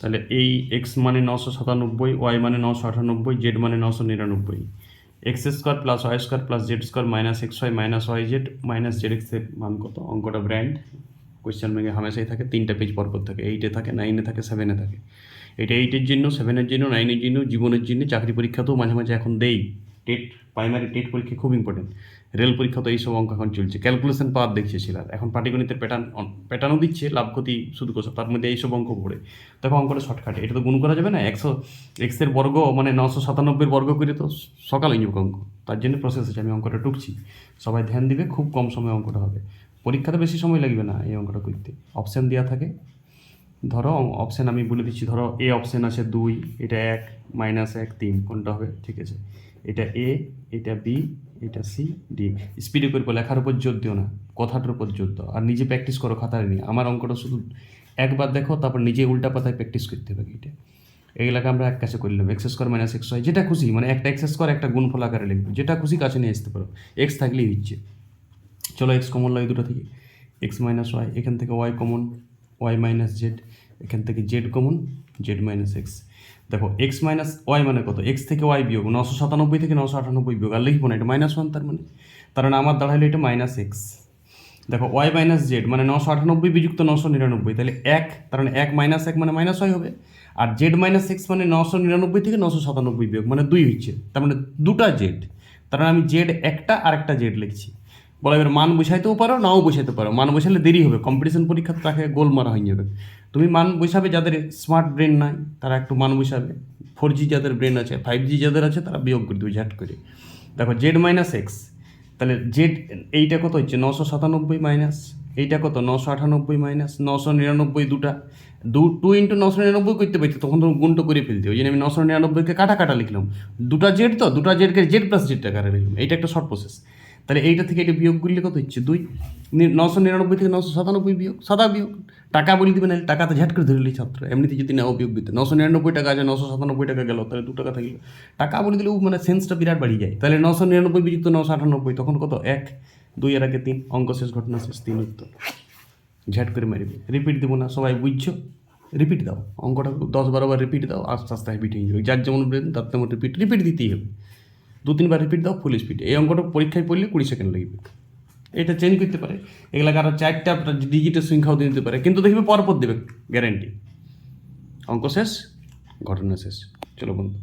তাহলে এই এক্স মানে 997, ওয়াই মানে 998, জেড মানে 999। X square plus y square plus z square minus x y minus y z minus z এক্সের মান কত? অঙ্কটা ব্র্যান্ড কোয়েশ্চেন ব্যাঙ্কে হামেশাই থাকে, 3টা পেজ পরপর থাকে, 8-এ থাকে, 9-এ থাকে, 7-এ থাকে। এটা 8-এর জন্য, 7-এর জন্য, 9-এর জন্য, জীবনের জন্য, চাকরি পরীক্ষাতেও মাঝে মাঝে এখন দেই। টেট, প্রাইমারি টেট পরীক্ষা খুব ইম্পর্টেন্ট। রেল পরীক্ষা তো এইসব অঙ্ক এখন চলছে, ক্যালকুলেশন পাওয়ার দেখছে ছিল, এখন পাটিগণিতের প্যাটার্নও দিচ্ছে, লাভ ক্ষতি শুধু কোথাও, তার মধ্যে এইসব অঙ্ক পড়ে। দেখো অঙ্কটা শর্টকাটে, এটা তো গুণ করা যাবে না, 100 এক্সের বর্গ মানে 997 বর্গ করে তো সকাল হয়ে যাবে অঙ্ক, তার জন্য প্রসেস আছে, আমি অঙ্কটা টুকছি, সবাই ধ্যান দিবে, খুব কম সময়ে অঙ্কটা হবে, পরীক্ষাতে বেশি সময় লাগবে না এই অঙ্কটা করতে। অপশান দেওয়া থাকে, ধরো অপশান আমি বলে দিচ্ছি, ধরো এ অপশান আছে 2, এটা 1, -1, 3, কোনটা হবে? ঠিক আছে, এটা এ, এটা বি, এটা সি, ডি। স্পিডে করবো, লেখার উপর জোর দিও না, কথাটার উপর জোর দাও, আর নিজে প্র্যাকটিস করো খাতায় নিয়ে। আমার অঙ্কটা শুধু একবার দেখো, তারপর নিজে উল্টা পাতায় প্র্যাকটিস করতে হবে। এটা এইগুলাকে আমরা এক কাছে করলাম, x square minus x y, যেটা খুশি, মানে একটা এক্স স্কোয়ার একটা গুণফল আকারে লিখবো, যেটা খুশি কাছে নিয়ে আসতে পারো, এক্স থাকলেই হচ্ছে। চলো এক্স কমন লাগে দুটো থেকে, এক্স মাইনাস ওয়াই, এখান থেকে y common, y minus z, এখান থেকে z common, z minus x. দেখো এক্স মাইনাস ওয়াই মানে কত? এক্স থেকে ওয়াই বিয়োগ 997 থেকে 998 বিয়োগ, আর লিখবো না, এটা -1, তার মানে আমার দাঁড়াইলো এটা মাইনাস এক্স। দেখো ওয়াই মাইনাস জেড মানে 998 বিযুক্ত 999, তাহলে 1, তার মানে 1 - 1 মানে -y হবে। আর জেড মাইনাস এক্স মানে 999 থেকে 997 বিয়োগ মানে 2 হচ্ছে, তার মানে দুটা জেড, তার মানে আমি জেড একটা আর একটা জেড লিখছি। বলো এবার মান বসাইতেও পারো, নাও বসাইতে পারো, মান বসালে দেরি হবে, কম্পিটিশন পরীক্ষা তাকে গোল মারা হয়ে যাবে। তুমি মান বসাবে, যাদের স্মার্ট ব্রেন নাই তারা একটু মান বসাবে, 4G যাদের ব্রেন আছে, 5G যাদের আছে তারা বিয়োগ করে দেবে ঝাট করে। দেখো জেড মাইনাস এক্স, তাহলে জেড এইটা কত হচ্ছে? 997 মাইনাস এইটা কত? 998 মাইনাস 999, দুটা 2 ইন্টু 999 করতে পারছি, তখন তো গুণটা করে ফেলতে, ওই জন্য আমি 999কে কাটা লিখলাম, দুটা জেড, তো দুটা জেডকে জেড প্লাস জেড টাকা লিখলাম, এইটা একটা শর্ট প্রসেস। তাহলে এইটা থেকে এটা বিয়োগ করলে কত হচ্ছে? 2। 999 থেকে 997 বিয়োগ, সাদা বিয়োগ, টাকা বলে দিবে না, টাকাতে ঝাট করে ধরলি ছাত্র, এমনিতে যদি নাও বিয়োগ দিতে, 999 টাকা আছে, 997 টাকা গেল, তাহলে 2 টাকা থাকলো, টাকা বলে দিলেও মানে সেন্সটা বিরাট বাড়িয়ে যায়। তাহলে 999 বিযুক্ত 998, তখন কত? 1, 2 এর আগে 3, অঙ্ক শেষ, ঘটনা শেষ, 3 উত্তর, ঝাট করে মারিবে। রিপিট দেবো না, সবাই বুঝছো? রিপিট দাও, অঙ্কটা 10-12 বার রিপিট দাও, আস্তে আস্তে রিপিট হয়ে যাবে, যার যেমন ব্রেন তার তেমন রিপিট দিতেই হবে, 2-3 বার রিপিট দাও ফুল স্পিডে। এই অঙ্কটা পরীক্ষায় পড়লে 20 সেকেন্ড লাগবে। এটা চেঞ্জ করতে পারে, এগুলাকে আরও 4টা ডিজিটের সংখ্যাও দিয়ে দিতে পারে, কিন্তু দেখবে পরপর দেবে, গ্যারেন্টি। অঙ্ক শেষ, ঘটনা শেষ। চলো বন্ধু।